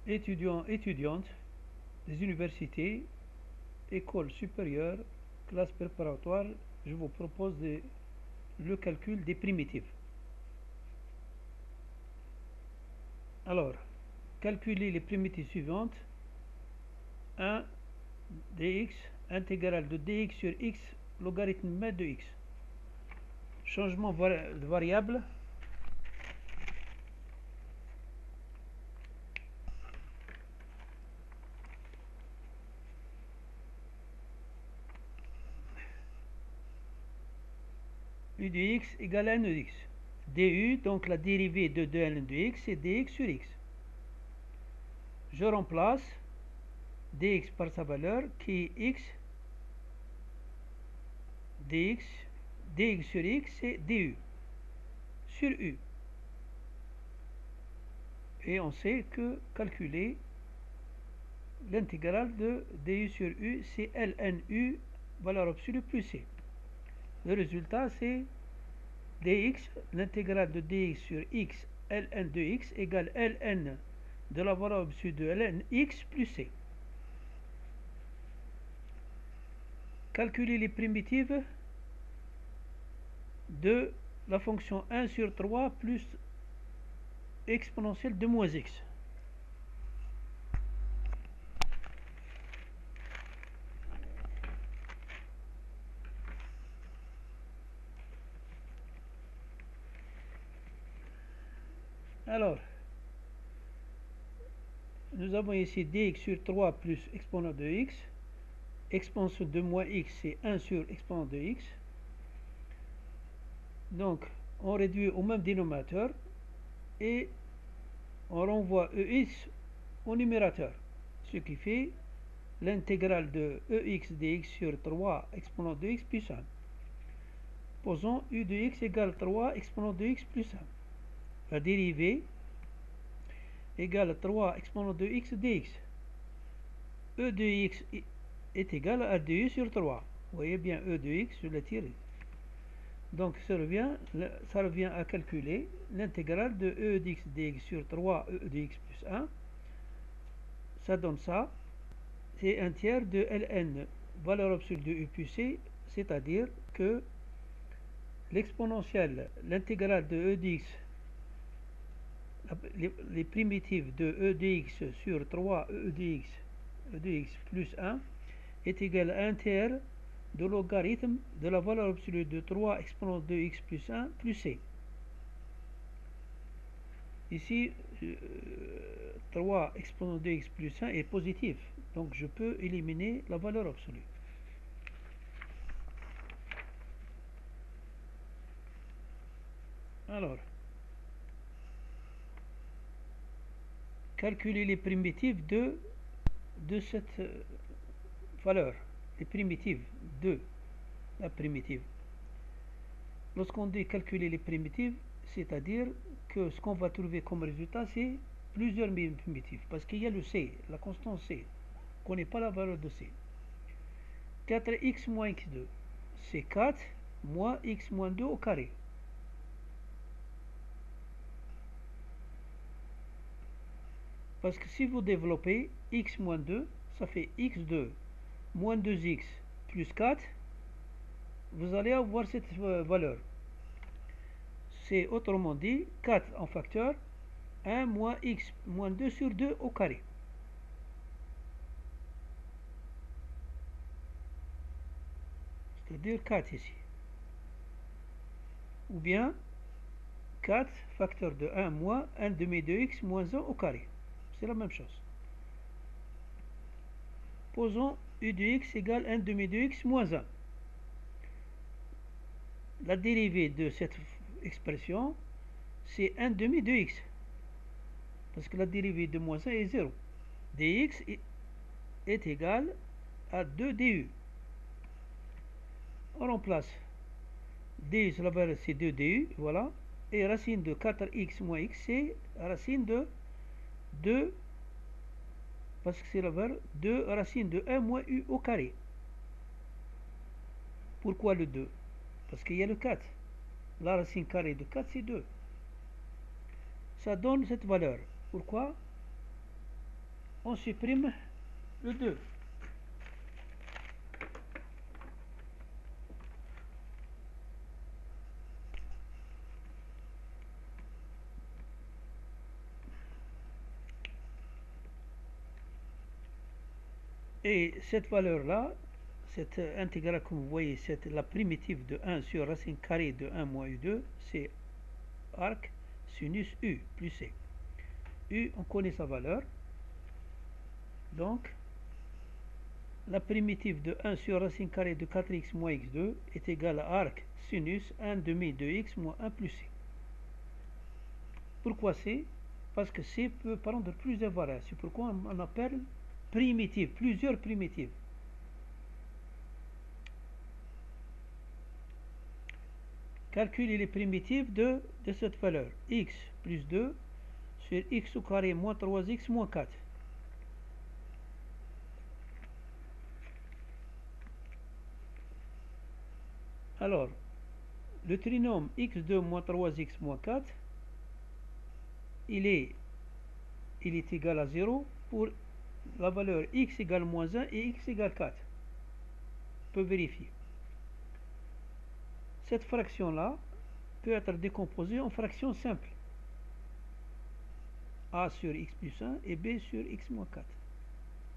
Étudiants, étudiantes des universités, écoles supérieures, classes préparatoires, je vous propose le calcul des primitives. Alors, calculez les primitives suivantes. 1 dx intégrale de dx sur x logarithme de x. Changement de variable. U de x égale à n de x. Du, donc la dérivée de 2ln de x, c'est dx sur x. Je remplace dx par sa valeur qui est x. Dx sur x, c'est du sur u. Et on sait que calculer l'intégrale de du sur u, c'est ln u, valeur absolue plus c. Le résultat, c'est dx, l'intégrale de dx sur x, ln de x, égale ln de la valeur absolue de ln x plus c. Calculer les primitives de la fonction 1 sur 3 plus exponentielle de moins x. Alors, nous avons ici dx sur 3 plus exponent de x. Exponentielle de moins x, c'est 1 sur exponent de x. Donc, on réduit au même dénominateur et on renvoie ex au numérateur. Ce qui fait l'intégrale de ex dx sur 3 exponent de x plus 1. Posons u de x égale 3 exponent de x plus 1. La dérivée égale 3 exponent de x dx. E de x est égal à 2 sur 3. Vous voyez bien E de x, je l'ai tiré. Donc ça revient à calculer l'intégrale de E de x dx sur 3 E de x plus 1. Ça donne ça. C'est un tiers de ln, valeur absolue de u plus c, c'est-à-dire que l'exponentielle, l'intégrale de E de x, les primitives de E de x sur 3 E de x plus 1 est égale à un tiers de logarithme de la valeur absolue de 3 exponent de x plus 1 plus c. Ici, 3 exponent de x plus 1 est positif, donc je peux éliminer la valeur absolue. Alors, calculer les primitives de cette valeur, les primitives de la primitive. Lorsqu'on dit calculer les primitives, c'est-à-dire que ce qu'on va trouver comme résultat, c'est plusieurs primitives, parce qu'il y a le c, la constante c. On ne connaît pas la valeur de c. 4x moins x2, c'est 4 moins x moins 2 au carré. Parce que si vous développez x moins 2, ça fait x2 moins 2x plus 4, vous allez avoir cette valeur. C'est autrement dit 4 en facteur, 1 moins x moins 2 sur 2 au carré. C'est-à-dire 4 ici. Ou bien 4 facteur de 1 moins 1 demi de x moins 1 au carré. C'est la même chose. Posons u de x égale 1 demi de x moins 1. La dérivée de cette expression, c'est 1 demi de x. Parce que la dérivée de moins 1 est 0. dx est égal à 2 du. On remplace du sur la valeur, c'est 2 du, voilà. Et racine de 4x moins x, c'est racine de 2, parce que c'est la valeur 2 racine de 1 moins u au carré. Pourquoi le 2? Parce qu'il y a le 4. La racine carrée de 4, c'est 2. Ça donne cette valeur. Pourquoi? on supprime le 2. Et cette valeur-là, cette intégrale, comme vous voyez, c'est la primitive de 1 sur racine carrée de 1 moins U2, c'est arc sinus U plus C. U, on connaît sa valeur. Donc, la primitive de 1 sur racine carrée de 4x moins x2 est égale à arc sinus 1 demi de x moins 1 plus C. Pourquoi C? Parce que C peut prendre plusieurs variables. C'est pourquoi on appelle primitive, plusieurs primitives. Calculer les primitives de cette valeur. X plus 2 sur x au carré moins 3x moins 4. Alors, le trinôme x2 moins 3x moins 4, il est égal à 0 pour la valeur x égale moins 1 et x égale 4. On peut vérifier. Cette fraction-là peut être décomposée en fractions simples. A sur x plus 1 et b sur x moins 4.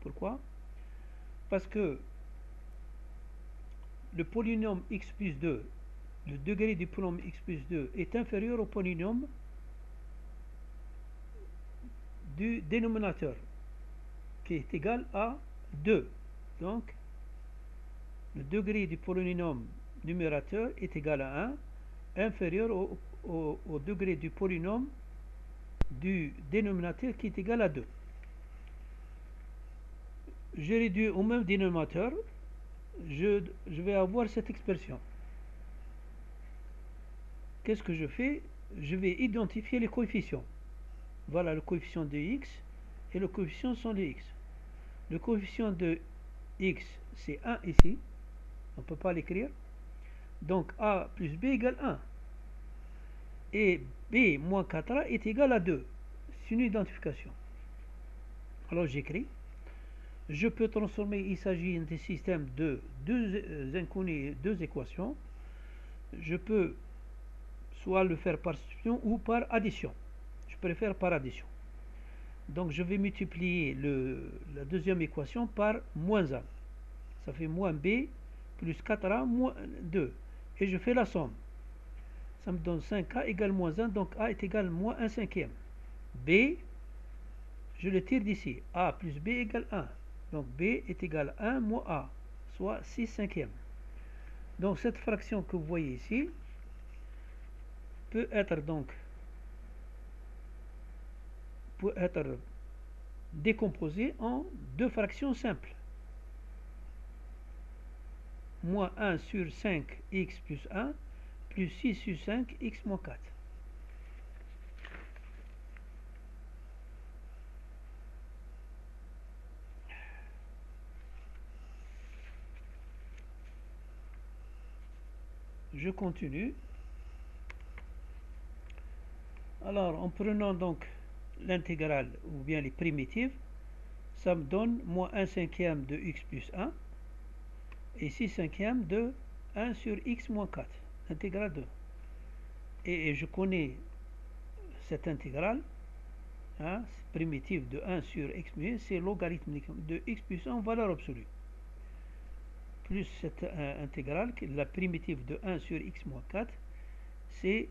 Pourquoi? Parce que le polynôme x plus 2, le degré du polynôme x plus 2 est inférieur au polynôme du dénominateur, qui est égal à 2. Donc, le degré du polynôme numérateur est égal à 1, inférieur au degré du polynôme du dénominateur qui est égal à 2. Je réduis au même dénominateur, je vais avoir cette expression. Qu'est-ce que je fais? Je vais identifier les coefficients. Voilà le coefficient de x et le coefficient sont de x. Le coefficient de x, c'est 1 ici. On ne peut pas l'écrire. Donc a plus b égale 1. Et b moins 4a est égal à 2. C'est une identification. Alors j'écris. Je peux transformer, il s'agit d'un système de deux inconnus, deux équations. Je peux soit le faire par substitution ou par addition. Je préfère par addition. Donc je vais multiplier la deuxième équation par moins 1. Ça fait moins b plus 4a moins 2. Et je fais la somme. Ça me donne 5a égale moins 1, donc a est égal à moins 1 cinquième. b, je le tire d'ici. a plus b égale 1. Donc b est égal à 1 moins a, soit 6 cinquièmes. Donc cette fraction que vous voyez ici peut être décomposée en deux fractions simples. Moins 1 sur 5x plus 1 plus 6 sur 5x moins 4. Je continue. Alors, en prenant donc l'intégrale ou bien les primitives, ça me donne moins 1 cinquième de x plus 1 et 6 cinquièmes de 1 sur x moins 4, intégrale 2. Et je connais cette intégrale, primitive de 1 sur x plus 1, c'est logarithmique de x plus 1 en valeur absolue. Plus cette intégrale, la primitive de 1 sur x moins 4, c'est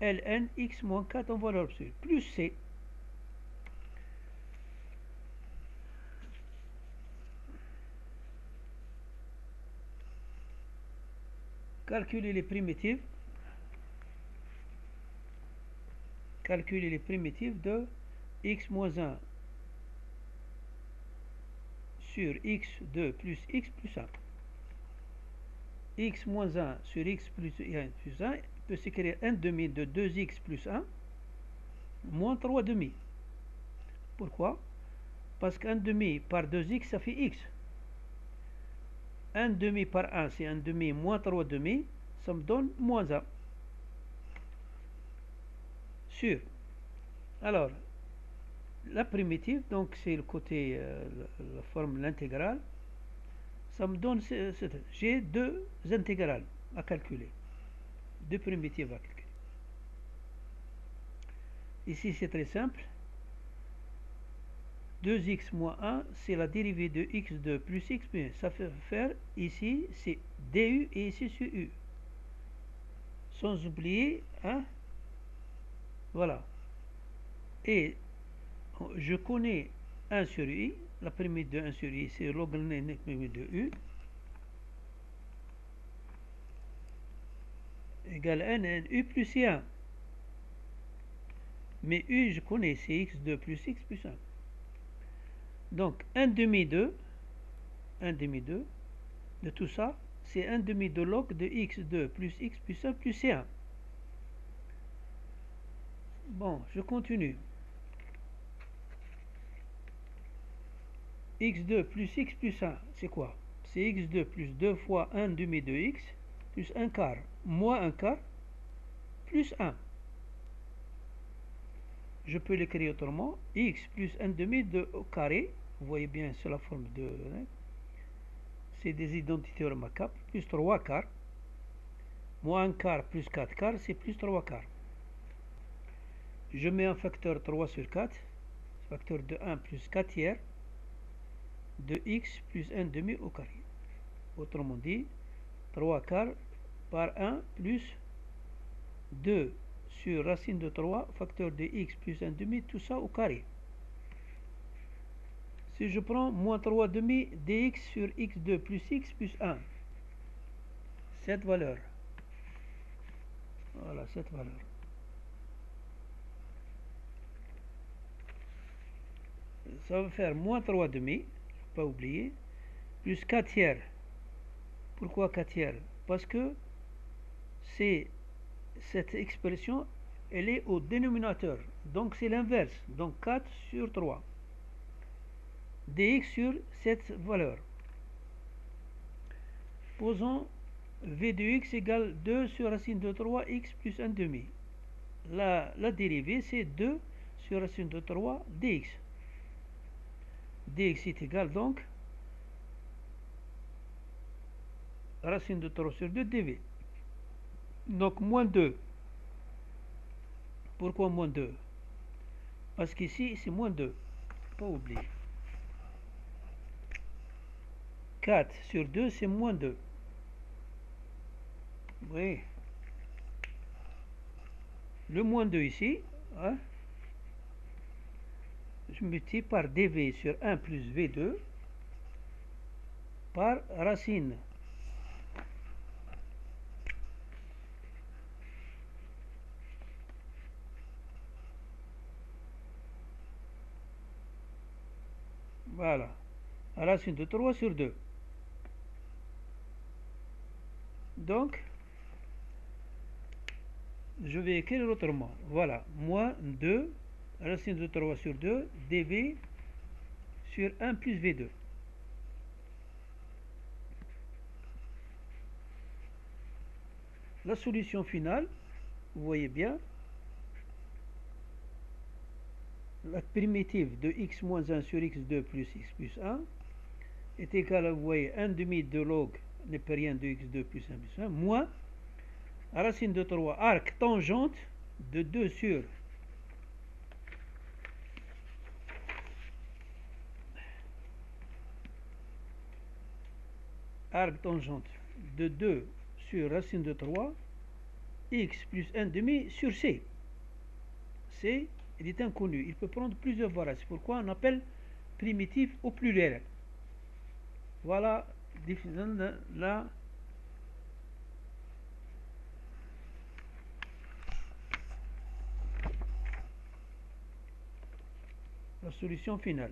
ln x moins 4 en valeur absolue, plus c. Calculer les primitives. Calculer les primitives de x moins 1 sur x2 plus x plus 1. X moins 1 sur x plus 1 plus 1 peut s'écrire 1 demi de 2x plus 1 moins 3 demi. Pourquoi? Parce qu'un demi par 2x ça fait x. 1 demi par 1 c'est 1 demi moins 3 demi, ça me donne moins 1. Sur. Alors, la primitive, donc c'est le côté, la forme, l'intégrale, ça me donne, j'ai deux intégrales à calculer, deux primitives à calculer. Ici c'est très simple, 2x moins 1, c'est la dérivée de x2 plus x plus 1. Ça fait faire, ici c'est du et ici c'est u. Sans oublier, hein, voilà. Et je connais 1 sur i, la primite de 1 sur i, c'est logarithmique de u, égale n u plus 1. Mais u, je connais, c'est x2 plus x plus 1. Donc, 1 demi de tout ça, c'est 1 demi de log de x2 plus x plus 1 plus 1. Bon, je continue. x2 plus x plus 1, c'est quoi? C'est x2 plus 2 fois 1 demi de x plus 1 quart moins 1 quart plus 1. Je peux l'écrire autrement. X plus 1 demi de au carré. Vous voyez bien, c'est la forme de... c'est des identités remarquables. Plus 3 quarts. Moins 1 quart plus 4 quarts, c'est plus 3 quarts. Je mets un facteur 3 sur 4. Facteur de 1 plus 4 tiers de x plus 1 demi au carré. Autrement dit, 3 quarts par 1 plus 2 sur racine de 3, facteur de x plus 1 demi, tout ça au carré. Si je prends moins 3 demi dx sur x2 plus x plus 1, cette valeur, voilà cette valeur, ça va faire moins 3 demi, pas oublier, plus 4 tiers. Pourquoi 4 tiers? Parce que c'est cette expression, elle est au dénominateur, donc c'est l'inverse, donc 4 sur 3 dx sur cette valeur. Posons v de x égale 2 sur racine de 3 x plus 1 demi. La dérivée c'est 2 sur racine de 3 dx. Dx est égal donc racine de 3 sur 2 dv. Donc moins 2. Pourquoi moins 2? Parce qu'ici c'est moins 2. Pas oublier. 4 sur 2 c'est moins 2. Oui. Le moins 2 ici, hein, je multiplie par dv sur 1 plus v2 par racine. Voilà. Racine de 3 sur 2. Donc, je vais écrire autrement. Voilà. Moins 2, racine de 3 sur 2, dv sur 1 plus v2. La solution finale, vous voyez bien, la primitive de x moins 1 sur x2 plus x plus 1 est égale à, vous voyez, 1 demi de log népérien de x2 plus 1 plus 1, moins racine de 3 arc tangente de 2 sur arc tangente de 2 sur racine de 3 x plus 1 demi sur c. C, il est inconnu, il peut prendre plusieurs variables, c'est pourquoi on appelle primitif au pluriel. Voilà la solution finale.